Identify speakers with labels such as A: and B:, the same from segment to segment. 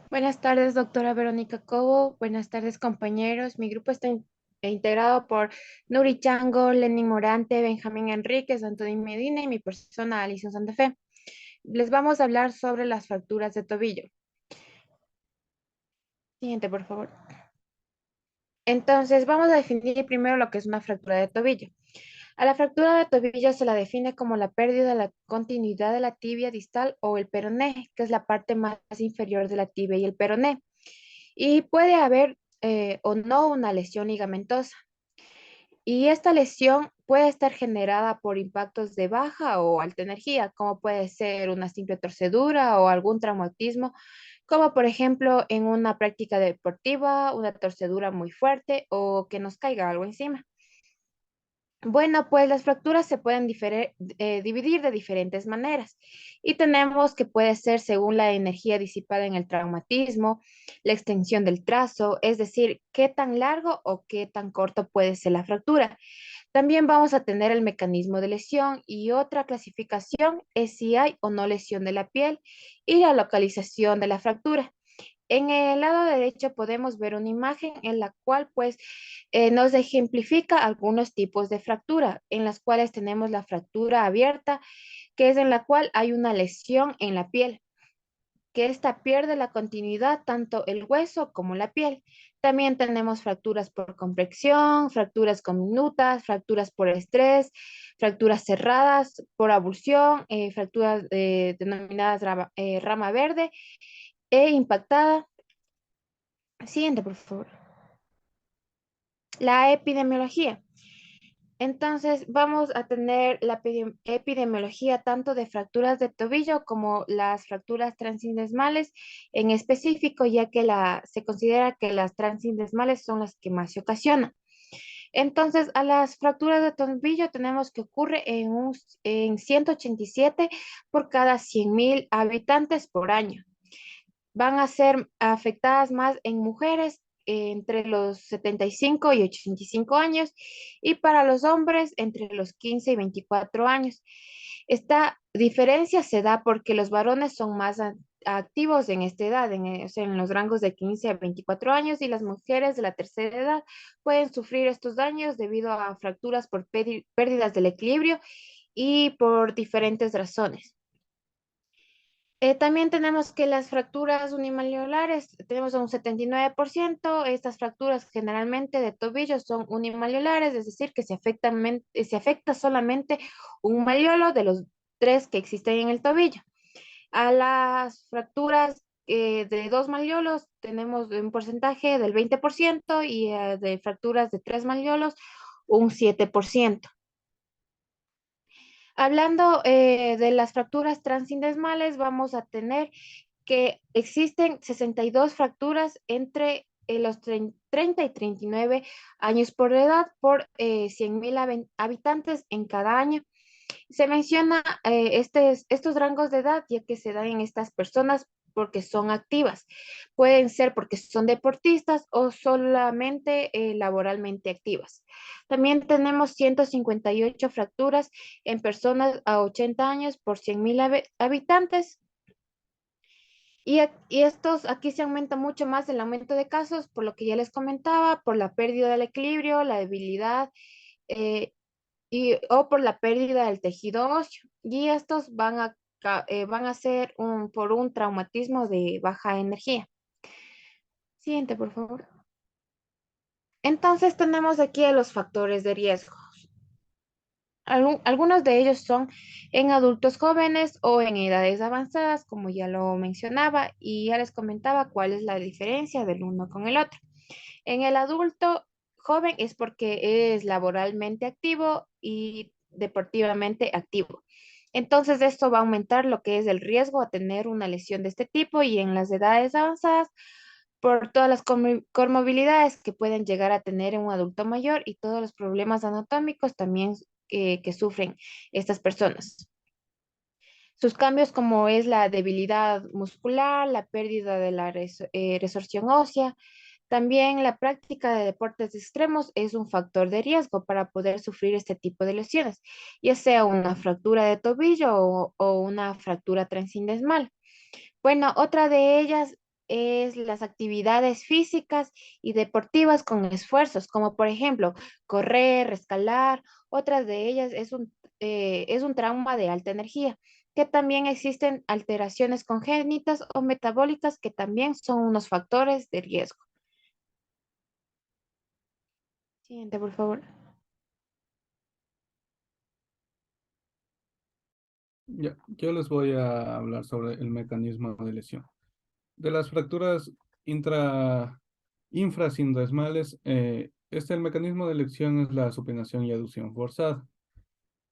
A: Buenas tardes, doctora Verónica Cobo. Buenas tardes, compañeros. Mi grupo está integrado por Nuri Chango, Lenin Morante, Benjamín Enríquez, Antonio Medina y mi persona, Alicia Santa Fe. Les vamos a hablar sobre las fracturas de tobillo. Siguiente, por favor. Entonces, vamos a definir primero lo que es una fractura de tobillo. A la fractura de tobillo se la define como la pérdida de la continuidad de la tibia distal o el peroné, que es la parte más inferior de la tibia y el peroné. Y puede haber o no una lesión ligamentosa. Y esta lesión puede estar generada por impactos de baja o alta energía, como puede ser una simple torcedura o algún traumatismo, como por ejemplo en una práctica deportiva, una torcedura muy fuerte o que nos caiga algo encima. Bueno, pues las fracturas se pueden dividir de diferentes maneras y tenemos que puede ser según la energía disipada en el traumatismo, la extensión del trazo, es decir, qué tan largo o qué tan corto puede ser la fractura. También vamos a tener el mecanismo de lesión y otra clasificación es si hay o no lesión de la piel y la localización de la fractura. En el lado derecho podemos ver una imagen en la cual nos ejemplifica algunos tipos de fractura, en las cuales tenemos la fractura abierta, que es en la cual hay una lesión en la piel, que ésta pierde la continuidad tanto el hueso como la piel. También tenemos fracturas por compresión, fracturas comminutas, fracturas por estrés, fracturas cerradas por abulsión, fracturas denominadas rama verde e impactada. Siguiente, por favor. La epidemiología. Entonces, vamos a tener la epidemiología tanto de fracturas de tobillo como las fracturas transindesmales en específico, ya que se considera que las transindesmales son las que más se ocasionan. Entonces, a las fracturas de tobillo tenemos que ocurre en 187 por cada 100.000 habitantes por año. Van a ser afectadas más en mujeres entre los 75 y 85 años y para los hombres entre los 15 y 24 años. Esta diferencia se da porque los varones son más activos en esta edad, o sea, en los rangos de 15 a 24 años, y las mujeres de la tercera edad pueden sufrir estos daños debido a fracturas por pérdidas del equilibrio y por diferentes razones. También tenemos que las fracturas unimalleolares, tenemos un 79%. Estas fracturas generalmente de tobillo son unimalleolares, es decir, que se afecta solamente un malleolo de los tres que existen en el tobillo. A las fracturas de dos malleolos tenemos un porcentaje del 20% y de fracturas de tres malleolos un 7%. Hablando de las fracturas transindesmales, vamos a tener que existen 62 fracturas entre los 30 y 39 años por edad por 100.000 habitantes en cada año. Se menciona estos rangos de edad ya que se dan en estas personas porque son activas. Pueden ser porque son deportistas o solamente laboralmente activas. También tenemos 158 fracturas en personas a 80 años por 100.000 habitantes. Y estos, aquí se aumenta mucho más el aumento de casos, por lo que ya les comentaba, por la pérdida del equilibrio, la debilidad, eh, o por la pérdida del tejido óseo. Y estos van a ser por un traumatismo de baja energía. Siguiente, por favor. Entonces tenemos aquí a los factores de riesgo. Algunos de ellos son en adultos jóvenes o en edades avanzadas, como ya lo mencionaba, y ya les comentaba cuál es la diferencia del uno con el otro. En el adulto joven es porque es laboralmente activo y deportivamente activo. Entonces, esto va a aumentar lo que es el riesgo a tener una lesión de este tipo, y en las edades avanzadas por todas las comorbilidades que pueden llegar a tener un adulto mayor y todos los problemas anatómicos también que sufren estas personas. Sus cambios como es la debilidad muscular, la pérdida de la resorción ósea, también la práctica de deportes extremos es un factor de riesgo para poder sufrir este tipo de lesiones, ya sea una fractura de tobillo o una fractura transindesmal. Bueno, otra de ellas es las actividades físicas y deportivas con esfuerzos, como por ejemplo correr, escalar. Otras de ellas es un trauma de alta energía, que también existen alteraciones congénitas o metabólicas que también son unos factores de riesgo. Siguiente, por favor.
B: Ya, yo les voy a hablar sobre el mecanismo de lesión. De las fracturas infrasindesmales, el mecanismo de lesión es la supinación y aducción forzada.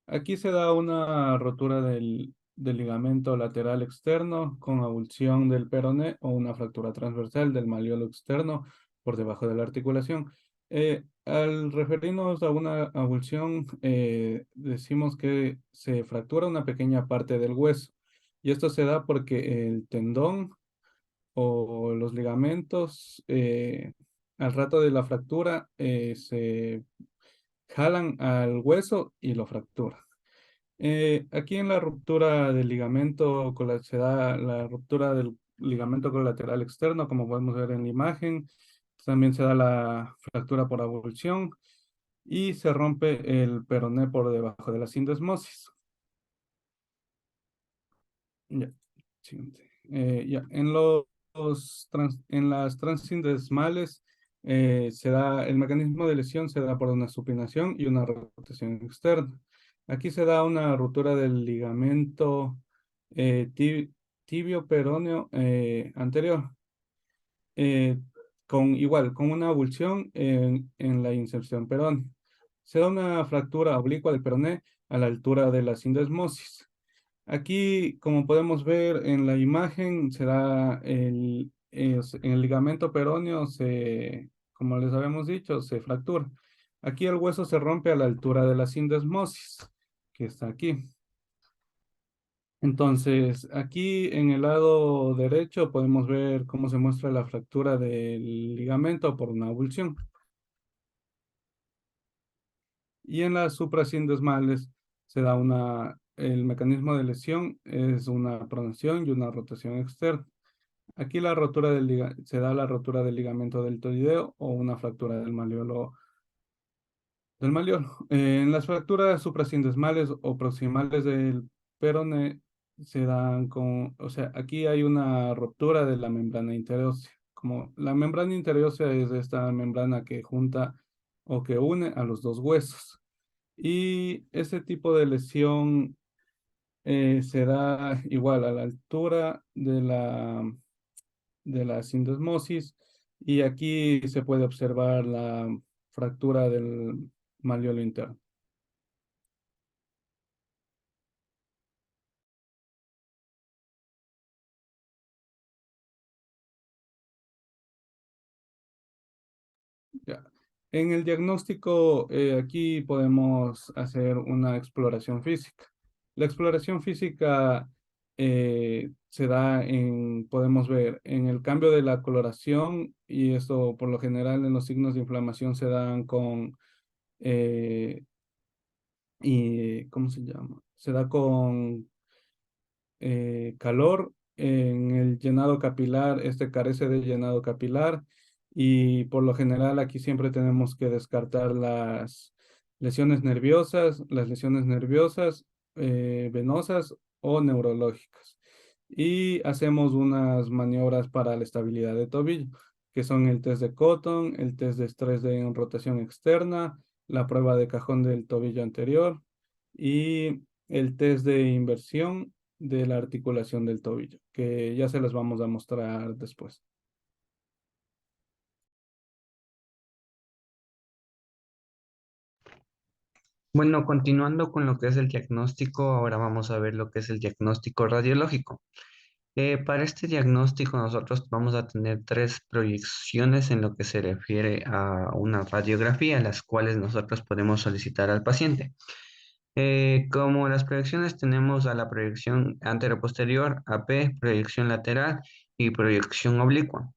B: Aquí se da una rotura del ligamento lateral externo con avulsión del peroné o una fractura transversal del malleolo externo por debajo de la articulación. Al referirnos a una avulsión, decimos que se fractura una pequeña parte del hueso. Y esto se da porque el tendón o los ligamentos, al rato de la fractura, se jalan al hueso y lo fracturan. Aquí en la ruptura del ligamento, se da la ruptura del ligamento colateral externo, como podemos ver en la imagen. También se da la fractura por avulsión y se rompe el peroné por debajo de la sindesmosis. Ya, siguiente. Ya, en las transindesmales se da el mecanismo de lesión se da por una supinación y una rotación externa. Aquí se da una ruptura del ligamento tibio peroneo anterior, eh, con una avulsión en la inserción peronea. Se da una fractura oblicua del peroné a la altura de la sindesmosis. Aquí, como podemos ver en la imagen, se da el ligamento peroneo, como les habíamos dicho, se fractura. Aquí el hueso se rompe a la altura de la sindesmosis, que está aquí. Entonces, aquí en el lado derecho podemos ver cómo se muestra la fractura del ligamento por una avulsión. Y en las suprasindesmales el mecanismo de lesión es una pronación y una rotación externa. Aquí se da la rotura del ligamento deltoideo o una fractura del malleolo. En las fracturas suprasindesmales o proximales del perone se dan o sea, aquí hay una ruptura de la membrana interósea. Como la membrana interósea es esta membrana que junta o que une a los dos huesos. Y ese tipo de lesión se da igual a la altura de la sindesmosis y aquí se puede observar la fractura del malleolo interno. Ya. En el diagnóstico, aquí podemos hacer una exploración física. La exploración física podemos ver en el cambio de la coloración, y esto por lo general en los signos de inflamación se dan eh, ¿cómo se llama? Se da con calor. En el llenado capilar, este carece de llenado capilar y por lo general aquí siempre tenemos que descartar las lesiones nerviosas, venosas o neurológicas. Y hacemos unas maniobras para la estabilidad de tobillo, que son el test de Cotton, el test de estrés de rotación externa, la prueba de cajón del tobillo anterior y el test de inversión de la articulación del tobillo, que ya se las vamos a mostrar después.
C: Bueno, continuando con lo que es el diagnóstico, ahora vamos a ver lo que es el diagnóstico radiológico. Para este diagnóstico nosotros vamos a tener tres proyecciones en lo que se refiere a una radiografía, las cuales nosotros podemos solicitar al paciente. Como las proyecciones tenemos a la proyección anteroposterior, AP, proyección lateral y proyección oblicua.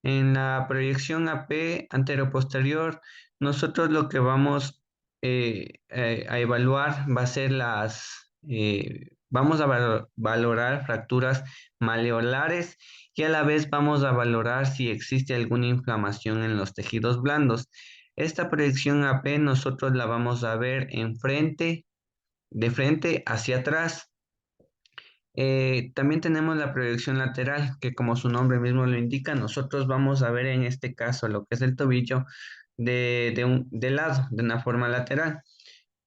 C: En la proyección AP anteroposterior, nosotros lo que vamos a evaluar va a ser Vamos a valorar fracturas maleolares y a la vez vamos a valorar si existe alguna inflamación en los tejidos blandos. Esta proyección AP nosotros la vamos a ver de frente hacia atrás. También tenemos la proyección lateral, que como su nombre mismo lo indica, nosotros vamos a ver en este caso lo que es el tobillo de lado, de una forma lateral.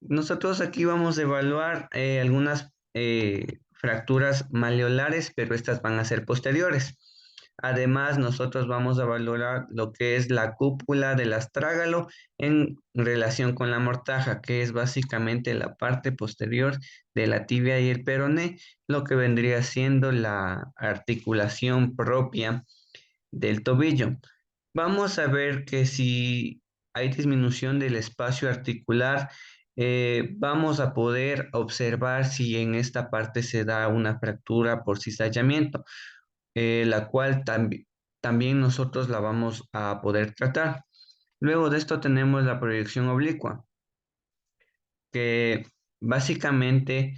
C: Nosotros aquí vamos a evaluar algunas fracturas maleolares, pero estas van a ser posteriores. Además, nosotros vamos a valorar lo que es la cúpula del astrágalo en relación con la mortaja, que es básicamente la parte posterior de la tibia y el peroné, lo que vendría siendo la articulación propia del tobillo. Vamos a ver que si hay disminución del espacio articular, vamos a poder observar si en esta parte se da una fractura por cizallamiento, la cual también nosotros la vamos a poder tratar. Luego de esto tenemos la proyección oblicua, que básicamente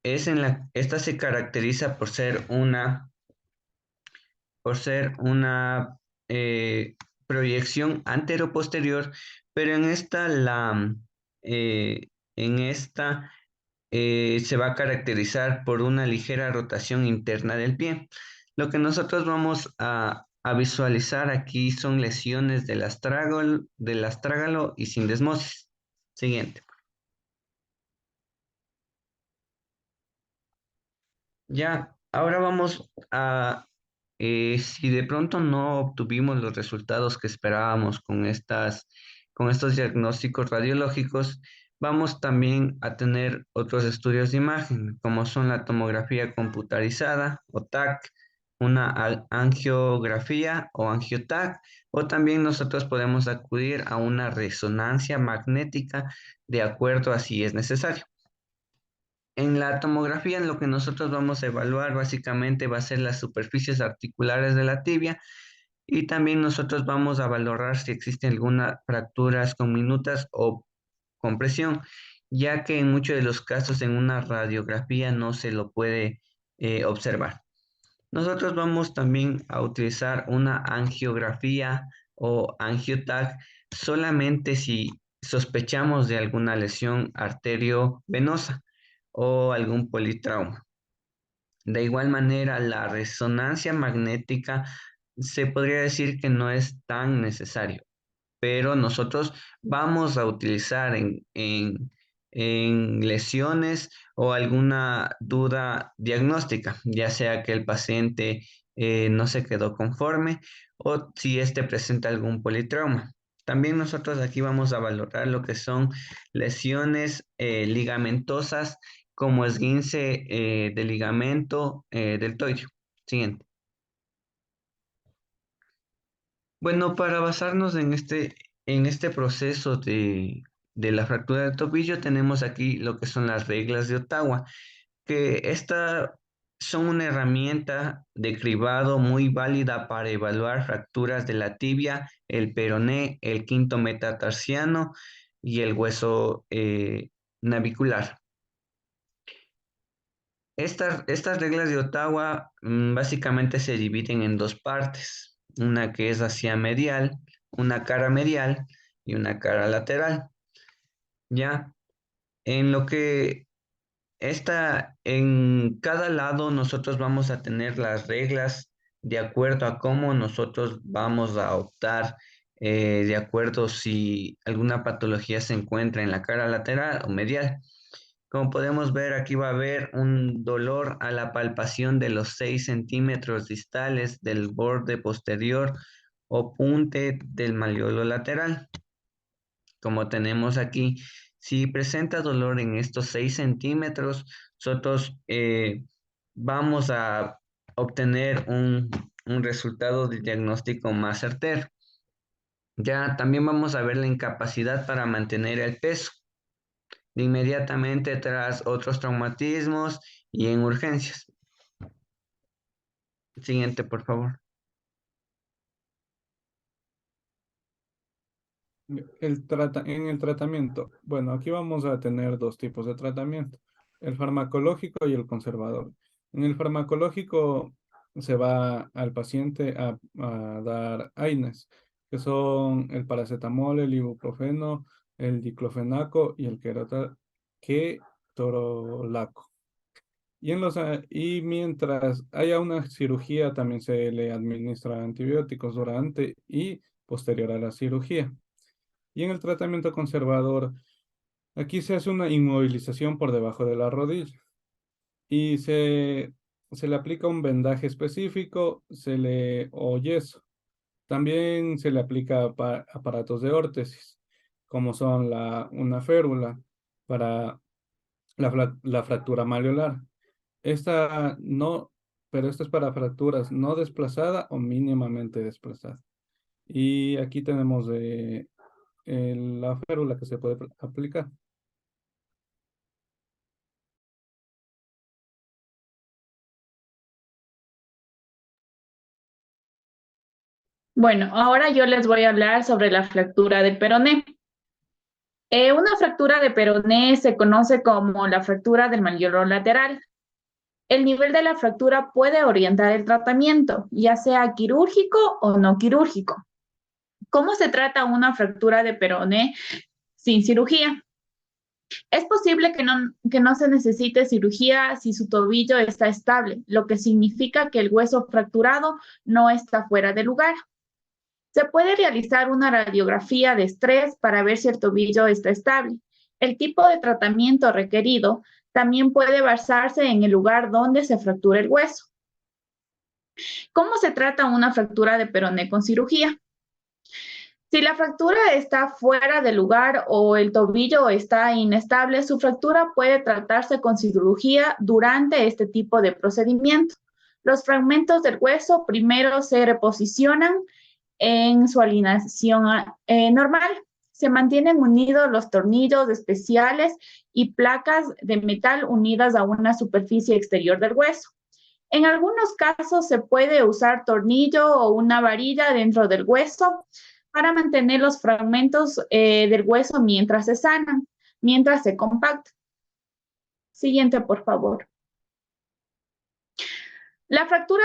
C: esta se caracteriza por ser una proyección antero-posterior, pero eh, en esta se va a caracterizar por una ligera rotación interna del pie. Lo que nosotros vamos a visualizar aquí son lesiones del astrágalo y sindesmosis. Siguiente. Ya, ahora vamos si de pronto no obtuvimos los resultados que esperábamos con estos diagnósticos radiológicos, vamos también a tener otros estudios de imagen, como son la tomografía computarizada o TAC, una angiografía o angioTAC, o también nosotros podemos acudir a una resonancia magnética de acuerdo a si es necesario. En la tomografía, lo que nosotros vamos a evaluar básicamente va a ser las superficies articulares de la tibia y también nosotros vamos a valorar si existen algunas fracturas conminutas o compresión, ya que en muchos de los casos en una radiografía no se lo puede observar. Nosotros vamos también a utilizar una angiografía o angioTAC solamente si sospechamos de alguna lesión arteriovenosa o algún politrauma. De igual manera, la resonancia magnética se podría decir que no es tan necesario, pero nosotros vamos a utilizar en lesiones o alguna duda diagnóstica, ya sea que el paciente no se quedó conforme o si éste presenta algún politrauma. También nosotros aquí vamos a valorar lo que son lesiones ligamentosas como esguince de ligamento deltoideo. Siguiente. Bueno, para basarnos en este proceso de la fractura del tobillo, tenemos aquí lo que son las reglas de Ottawa, que esta son una herramienta de cribado muy válida para evaluar fracturas de la tibia, el peroné, el quinto metatarsiano y el hueso navicular. Estas reglas de Ottawa básicamente se dividen en dos partes, una que es hacia medial, una cara medial y una cara lateral. Ya, en lo que en cada lado nosotros vamos a tener las reglas de acuerdo a cómo nosotros vamos a optar, de acuerdo si alguna patología se encuentra en la cara lateral o medial. Como podemos ver, aquí va a haber un dolor a la palpación de los 6 centímetros distales del borde posterior o punte del malleolo lateral. Como tenemos aquí, si presenta dolor en estos 6 centímetros, nosotros vamos a obtener un resultado de diagnóstico más certero. Ya también vamos a ver la incapacidad para mantener el peso inmediatamente tras otros traumatismos y en urgencias. Siguiente, por favor.
B: En el tratamiento, bueno, aquí vamos a tener dos tipos de tratamiento. el farmacológico y el conservador. En el farmacológico se va al paciente a dar AINES, que son el paracetamol, el ibuprofeno, el diclofenaco y el ketorolaco. Y mientras haya una cirugía, también se le administra antibióticos durante y posterior a la cirugía. Y en el tratamiento conservador, aquí se hace una inmovilización por debajo de la rodilla y se le aplica un vendaje específico, o yeso. También se le aplica aparatos de órtesis, como son una férula para la fractura malleolar. Esta no, pero esto es para fracturas no desplazada o mínimamente desplazada. Y aquí tenemos la férula que se puede aplicar.
D: Bueno, ahora yo les voy a hablar sobre la fractura del peroné. Una fractura de peroné se conoce como la fractura del malleolo lateral. El nivel de la fractura puede orientar el tratamiento, ya sea quirúrgico o no quirúrgico. ¿Cómo se trata una fractura de peroné sin cirugía? Es posible que no se necesite cirugía si su tobillo está estable, lo que significa que el hueso fracturado no está fuera de lugar. Se puede realizar una radiografía de estrés para ver si el tobillo está estable. El tipo de tratamiento requerido también puede basarse en el lugar donde se fractura el hueso. ¿Cómo se trata una fractura de peroné con cirugía? Si la fractura está fuera de lugar o el tobillo está inestable, su fractura puede tratarse con cirugía durante este tipo de procedimiento. Los fragmentos del hueso primero se reposicionan en su alineación normal. Se mantienen unidos los tornillos especiales y placas de metal unidas a una superficie exterior del hueso. En algunos casos se puede usar tornillo o una varilla dentro del hueso para mantener los fragmentos del hueso mientras se sanan, mientras se compactan. Siguiente, por favor. La fractura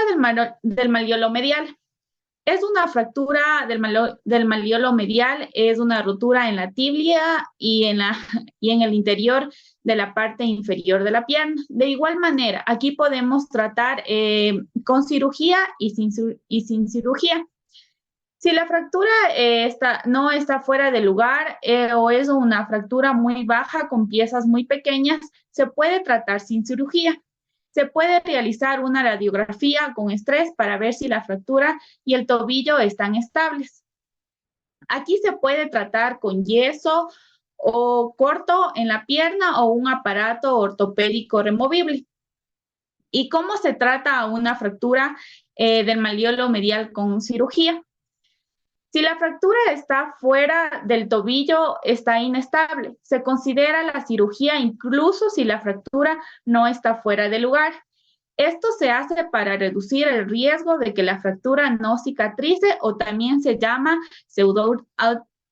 D: del malleolo medial. Es una fractura del malleolo medial, es una rotura en la tibia y en el interior de la parte inferior de la pierna. De igual manera, aquí podemos tratar con cirugía y sin cirugía. Si la fractura no está fuera de lugar o es una fractura muy baja con piezas muy pequeñas, se puede tratar sin cirugía. Se puede realizar una radiografía con estrés para ver si la fractura y el tobillo están estables. Aquí se puede tratar con yeso o corto en la pierna o un aparato ortopédico removible. ¿Y cómo se trata una fractura del malleolo medial con cirugía? Si la fractura está fuera del tobillo, está inestable. Se considera la cirugía incluso si la fractura no está fuera de lugar. Esto se hace para reducir el riesgo de que la fractura no cicatrice o también se llama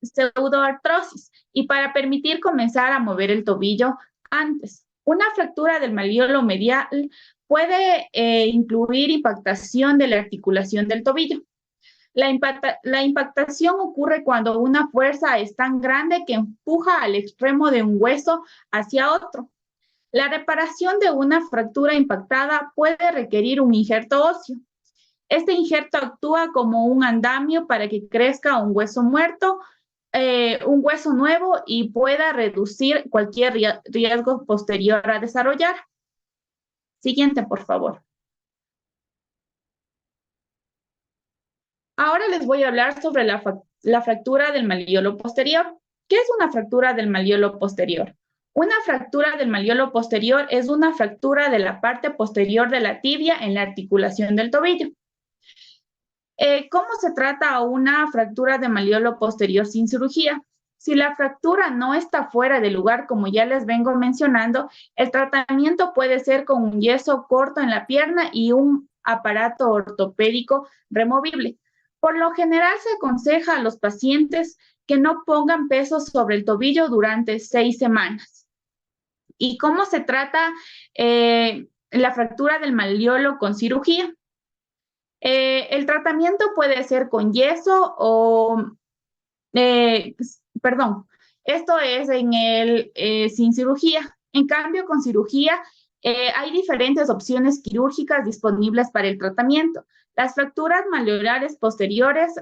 D: pseudoartrosis y para permitir comenzar a mover el tobillo antes. Una fractura del malleolo medial puede incluir impactación de la articulación del tobillo. La impactación ocurre cuando una fuerza es tan grande que empuja al extremo de un hueso hacia otro. La reparación de una fractura impactada puede requerir un injerto óseo. Este injerto actúa como un andamio para que crezca un hueso muerto, un hueso nuevo y pueda reducir cualquier riesgo posterior a desarrollar. Siguiente, por favor. Ahora les voy a hablar sobre la fractura del malleolo posterior. ¿Qué es una fractura del malleolo posterior? Una fractura del malleolo posterior es una fractura de la parte posterior de la tibia en la articulación del tobillo. ¿Cómo se trata una fractura de malleolo posterior sin cirugía? Si la fractura no está fuera de lugar, como ya les vengo mencionando, el tratamiento puede ser con un yeso corto en la pierna y un aparato ortopédico removible. Por lo general se aconseja a los pacientes que no pongan peso sobre el tobillo durante 6 semanas. ¿Y cómo se trata la fractura del malleolo con cirugía? El tratamiento puede ser con yeso o, perdón, esto es sin cirugía. En cambio, con cirugía hay diferentes opciones quirúrgicas disponibles para el tratamiento. Las fracturas malleolares posteriores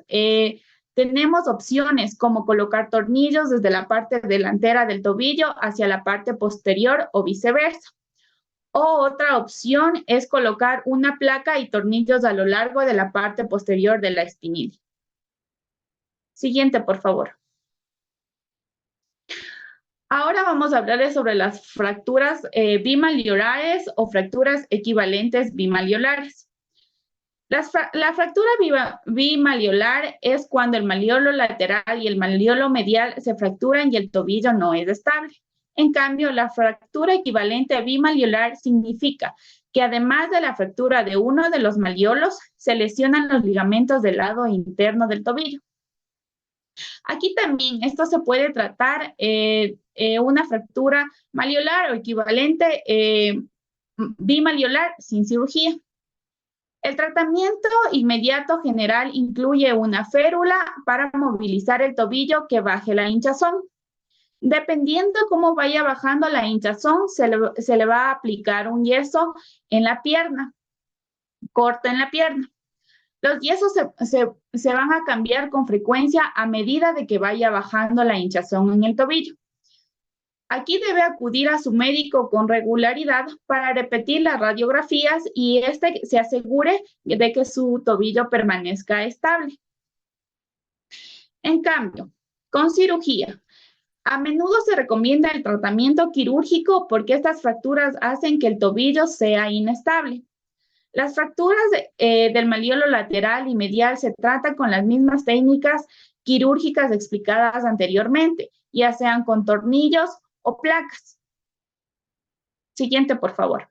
D: tenemos opciones como colocar tornillos desde la parte delantera del tobillo hacia la parte posterior o viceversa. O otra opción es colocar una placa y tornillos a lo largo de la parte posterior de la espinilla. Siguiente, por favor. Ahora vamos a hablarles sobre las fracturas bimalleolares o fracturas equivalentes bimalleolares. La fractura bimalleolar es cuando el malleolo lateral y el malleolo medial se fracturan y el tobillo no es estable. En cambio, la fractura equivalente bimalleolar significa que además de la fractura de uno de los malleolos, se lesionan los ligamentos del lado interno del tobillo. Aquí también esto se puede tratar una fractura malleolar o equivalente bimalleolar sin cirugía. El tratamiento inmediato general incluye una férula para movilizar el tobillo que baje la hinchazón. Dependiendo cómo vaya bajando la hinchazón, se le va a aplicar un yeso en la pierna, corta en la pierna. Los yesos se van a cambiar con frecuencia a medida de que vaya bajando la hinchazón en el tobillo. Aquí debe acudir a su médico con regularidad para repetir las radiografías y se asegure de que su tobillo permanezca estable. En cambio, con cirugía, a menudo se recomienda el tratamiento quirúrgico porque estas fracturas hacen que el tobillo sea inestable. Las fracturas del malleolo lateral y medial se tratan con las mismas técnicas quirúrgicas explicadas anteriormente, ya sean con tornillos o placas. Siguiente, por favor.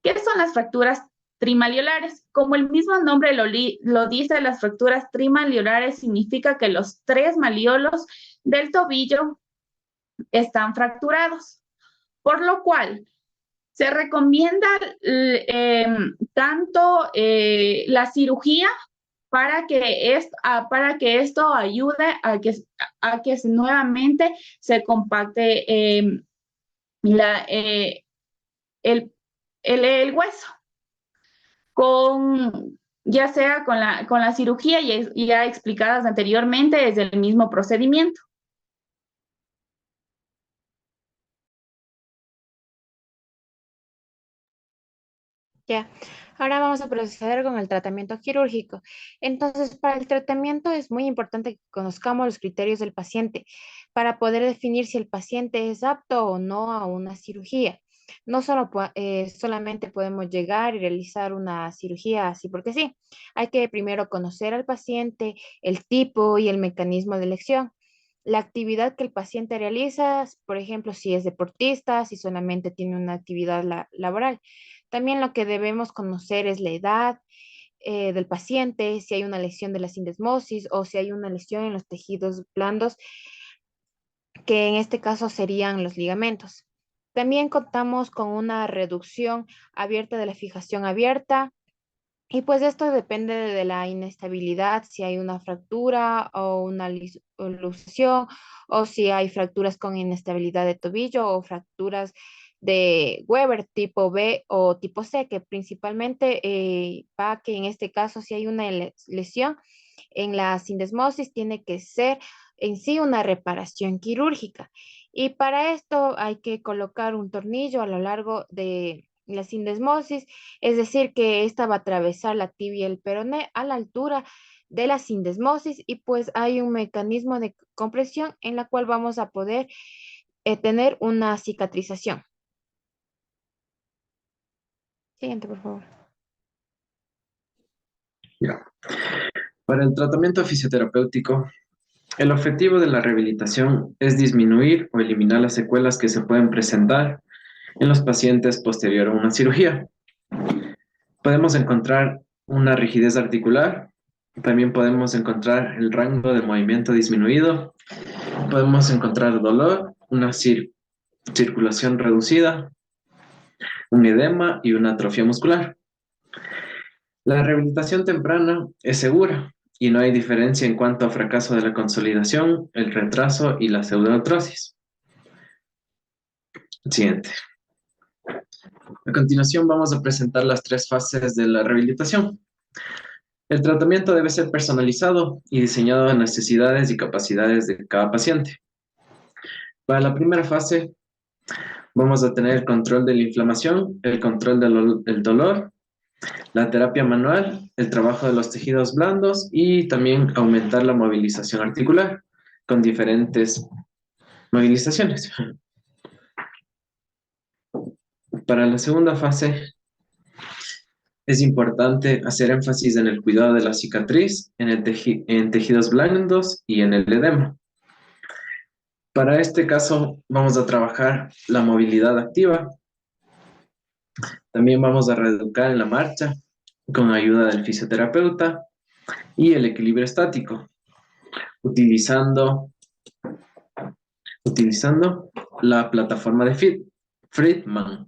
D: ¿Qué son las fracturas trimalleolares? Como el mismo nombre lo dice, las fracturas trimalleolares significa que los 3 malleolos del tobillo están fracturados, por lo cual se recomienda tanto la cirugía para que esto ayude a que nuevamente se compacte el hueso, ya sea con la cirugía ya explicadas anteriormente, es el mismo procedimiento.
A: Ya, ahora vamos a proceder con el tratamiento quirúrgico. Entonces, para el tratamiento es muy importante que conozcamos los criterios del paciente para poder definir si el paciente es apto o no a una cirugía. No solamente podemos llegar y realizar una cirugía así porque sí. Hay que primero conocer al paciente, el tipo y el mecanismo de elección. La actividad que el paciente realiza, por ejemplo, si es deportista, si solamente tiene una actividad laboral. También lo que debemos conocer es la edad del paciente, si hay una lesión de la sindesmosis o si hay una lesión en los tejidos blandos, que en este caso serían los ligamentos. También contamos con una reducción abierta de la fijación abierta. Y pues esto depende de la inestabilidad, si hay una fractura o una luxación, o si hay fracturas con inestabilidad de tobillo o fracturas de Weber tipo B o tipo C, que principalmente va que en este caso si hay una lesión en la sindesmosis, tiene que ser en sí una reparación quirúrgica. Y para esto hay que colocar un tornillo a lo largo de la sindesmosis, es decir, que esta va a atravesar la tibia y el peroné a la altura de la sindesmosis y pues hay un mecanismo de compresión en la cual vamos a poder tener una cicatrización. Siguiente, por favor.
E: Ya. Para el tratamiento fisioterapéutico, el objetivo de la rehabilitación es disminuir o eliminar las secuelas que se pueden presentar en los pacientes posterior a una cirugía. Podemos encontrar una rigidez articular, también podemos encontrar el rango de movimiento disminuido, podemos encontrar dolor, una circulación reducida, un edema y una atrofia muscular. La rehabilitación temprana es segura y no hay diferencia en cuanto a fracaso de la consolidación, el retraso y la pseudoartrosis. Siguiente. A continuación vamos a presentar las 3 fases de la rehabilitación. El tratamiento debe ser personalizado y diseñado a necesidades y capacidades de cada paciente. Para la primera fase vamos a tener el control de la inflamación, el control del dolor, la terapia manual, el trabajo de los tejidos blandos y también aumentar la movilización articular con diferentes movilizaciones. Para la segunda fase es importante hacer énfasis en el cuidado de la cicatriz, en tejidos blandos y en el edema. Para este caso vamos a trabajar la movilidad activa. También vamos a reeducar en la marcha con ayuda del fisioterapeuta y el equilibrio estático, utilizando la plataforma de Friedman.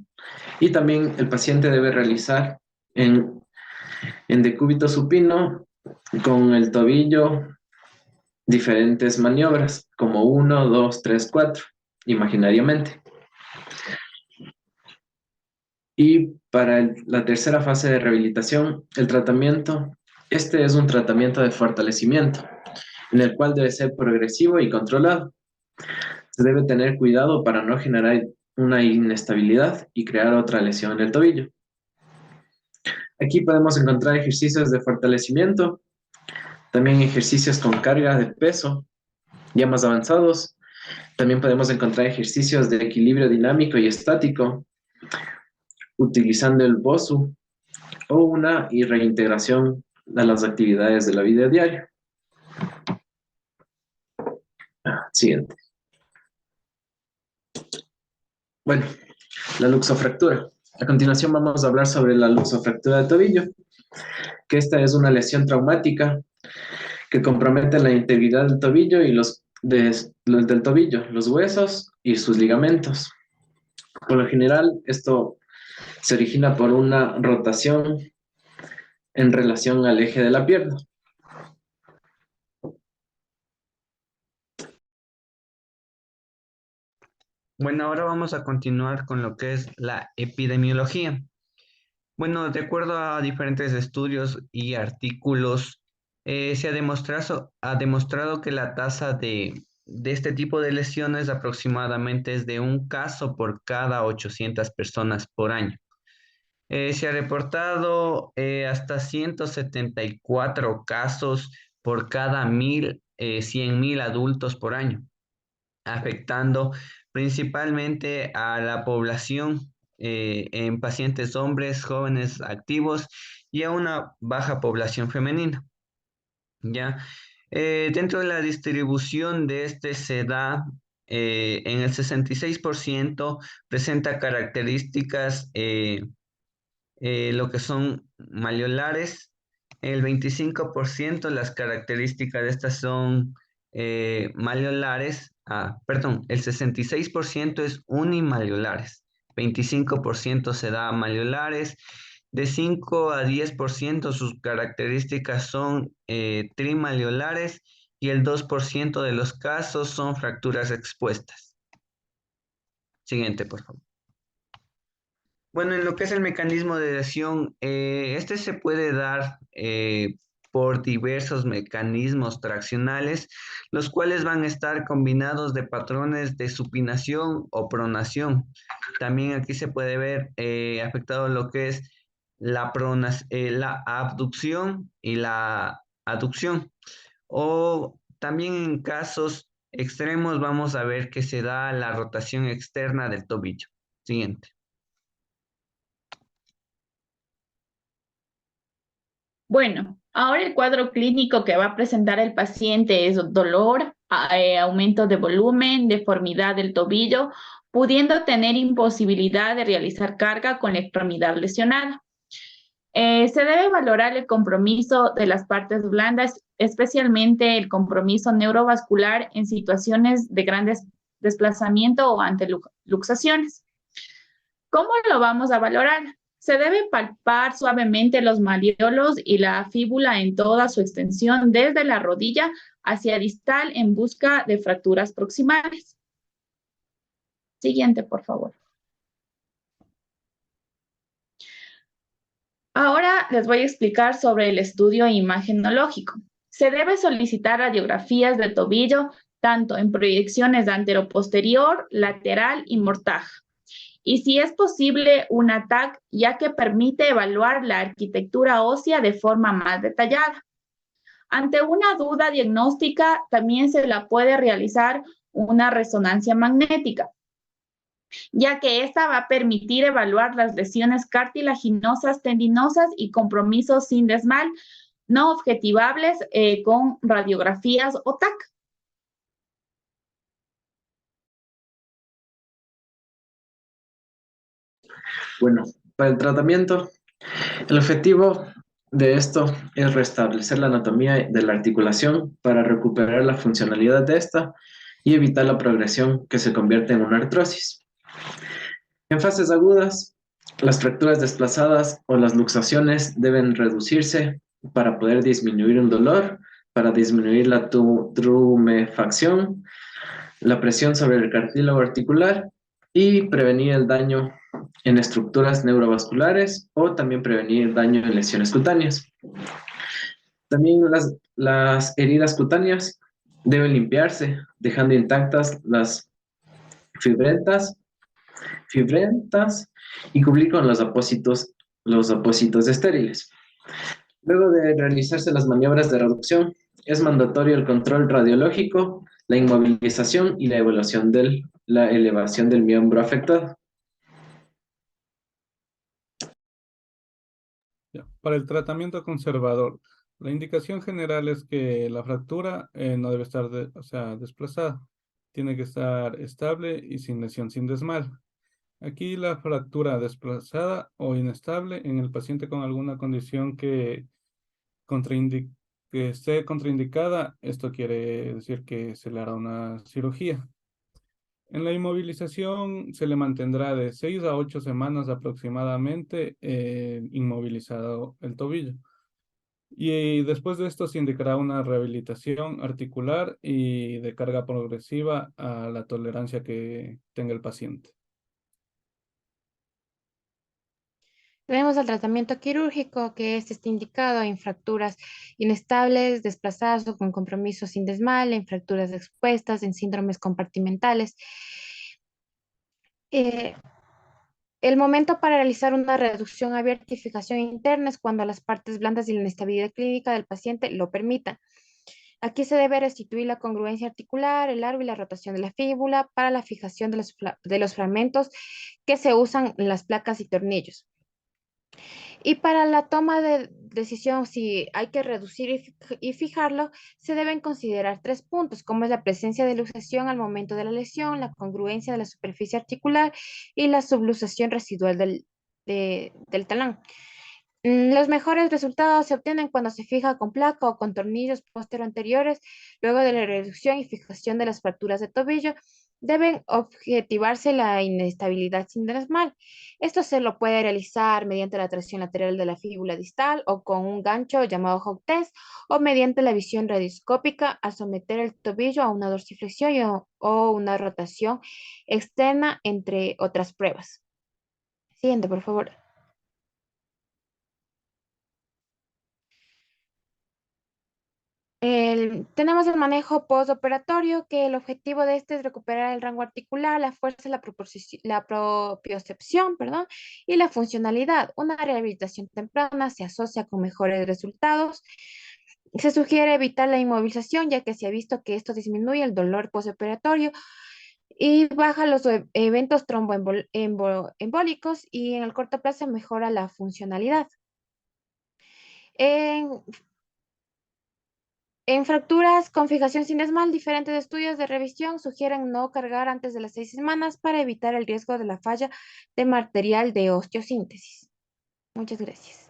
E: Y también el paciente debe realizar en decúbito supino con el tobillo diferentes maniobras, como 1, 2, 3, 4, imaginariamente. Y para la tercera fase de rehabilitación, el tratamiento, este es un tratamiento de fortalecimiento, en el cual debe ser progresivo y controlado. Se debe tener cuidado para no generar una inestabilidad y crear otra lesión en el tobillo. Aquí podemos encontrar ejercicios de fortalecimiento, también ejercicios con carga de peso, ya más avanzados. También podemos encontrar ejercicios de equilibrio dinámico y estático, utilizando el BOSU o una reintegración a las actividades de la vida diaria. Siguiente. Bueno, la luxofractura. A continuación vamos a hablar sobre la luxofractura de tobillo, que esta es una lesión traumática que compromete la integridad del tobillo y del tobillo, los huesos y sus ligamentos. Por lo general, esto se origina por una rotación en relación al eje de la pierna.
C: Bueno, ahora vamos a continuar con lo que es la epidemiología. Bueno, de acuerdo a diferentes estudios y artículos, se ha demostrado que la tasa de este tipo de lesiones aproximadamente es de un caso por cada 800 personas por año. Se ha reportado hasta 174 casos por cada 100.000 adultos por año, afectando principalmente a la población en pacientes hombres, jóvenes activos y a una baja población femenina. ¿Ya? Dentro de la distribución de este se da en el 66% presenta características lo que son maleolares. El 25% las características de estas son maleolares. Perdón, el 66% es unimaleolares, 25% se da maleolares, de 5 a 10% sus características son trimaleolares y el 2% de los casos son fracturas expuestas. Siguiente, por favor. Bueno, en lo que es el mecanismo de lesión, este se puede dar por diversos mecanismos traccionales, los cuales van a estar combinados de patrones de supinación o pronación. También aquí se puede ver afectado lo que es la abducción y la aducción. O también en casos extremos vamos a ver que se da la rotación externa del tobillo. Siguiente.
D: Bueno, ahora el cuadro clínico que va a presentar el paciente es dolor, aumento de volumen, deformidad del tobillo, pudiendo tener imposibilidad de realizar carga con la extremidad lesionada. Se debe valorar el compromiso de las partes blandas, especialmente el compromiso neurovascular en situaciones de grandes desplazamiento o ante luxaciones. ¿Cómo lo vamos a valorar? Se debe palpar suavemente los malleolos y la fíbula en toda su extensión desde la rodilla hacia distal en busca de fracturas proximales. Siguiente, por favor. Ahora les voy a explicar sobre el estudio imagenológico. Se debe solicitar radiografías de tobillo, tanto en proyecciones anteroposterior, lateral y mortaja. Y si es posible, un ATAC, ya que permite evaluar la arquitectura ósea de forma más detallada. Ante una duda diagnóstica, también se la puede realizar una resonancia magnética, ya que esta va a permitir evaluar las lesiones cartilaginosas, tendinosas y compromisos sin desmal no objetivables con radiografías o TAC.
E: Bueno, para el tratamiento, el objetivo de esto es restablecer la anatomía de la articulación para recuperar la funcionalidad de esta y evitar la progresión que se convierte en una artrosis. En fases agudas, las fracturas desplazadas o las luxaciones deben reducirse para poder disminuir un dolor, para disminuir la tumefacción, la presión sobre el cartílago articular y prevenir el daño en estructuras neurovasculares o también prevenir daño en lesiones cutáneas. También las heridas cutáneas deben limpiarse, dejando intactas las fibrentas y cubrir con los apósitos estériles. Luego de realizarse las maniobras de reducción, es mandatorio el control radiológico, la inmovilización y la elevación del miembro afectado.
B: Para el tratamiento conservador, la indicación general es que la fractura no debe estar desplazada, tiene que estar estable y sin lesión sin desmal. Aquí la fractura desplazada o inestable en el paciente con alguna condición que esté contraindicada, esto quiere decir que se le hará una cirugía. En la inmovilización se le mantendrá de 6 a 8 semanas aproximadamente inmovilizado el tobillo. Y después de esto se indicará una rehabilitación articular y de carga progresiva a la tolerancia que tenga el paciente.
A: Tenemos el tratamiento quirúrgico, que está indicado en fracturas inestables, desplazadas o con compromiso sin desmal, en fracturas expuestas, en síndromes compartimentales. Eh, el momento para realizar una reducción abierta y fijación interna es cuando las partes blandas y la inestabilidad clínica del paciente lo permitan. Aquí se debe restituir la congruencia articular, el largo y la rotación de la fíbula para la fijación de los fragmentos que se usan en las placas y tornillos. Y para la toma de decisión, si hay que reducir y fijarlo, se deben considerar 3 puntos, como es la presencia de luxación al momento de la lesión, la congruencia de la superficie articular y la subluxación residual del talón. Los mejores resultados se obtienen cuando se fija con placa o con tornillos anteriores, luego de la reducción y fijación de las fracturas de tobillo. Deben objetivarse la inestabilidad sin desmal. Esto se lo puede realizar mediante la tracción lateral de la fíbula distal o con un gancho llamado hook test o mediante la visión radioscópica al someter el tobillo a una dorsiflexión o una rotación externa, entre otras pruebas. Siguiente, por favor. Tenemos el manejo postoperatorio, que el objetivo de este es recuperar el rango articular, la fuerza, la propiocepción, perdón, y la funcionalidad. Una rehabilitación temprana se asocia con mejores resultados. Se sugiere evitar la inmovilización, ya que se ha visto que esto disminuye el dolor postoperatorio y baja los eventos tromboembólicos y en el corto plazo mejora la funcionalidad. En fracturas con fijación sin desmal, diferentes estudios de revisión sugieren no cargar antes de las 6 semanas para evitar el riesgo de la falla de material de osteosíntesis. Muchas gracias.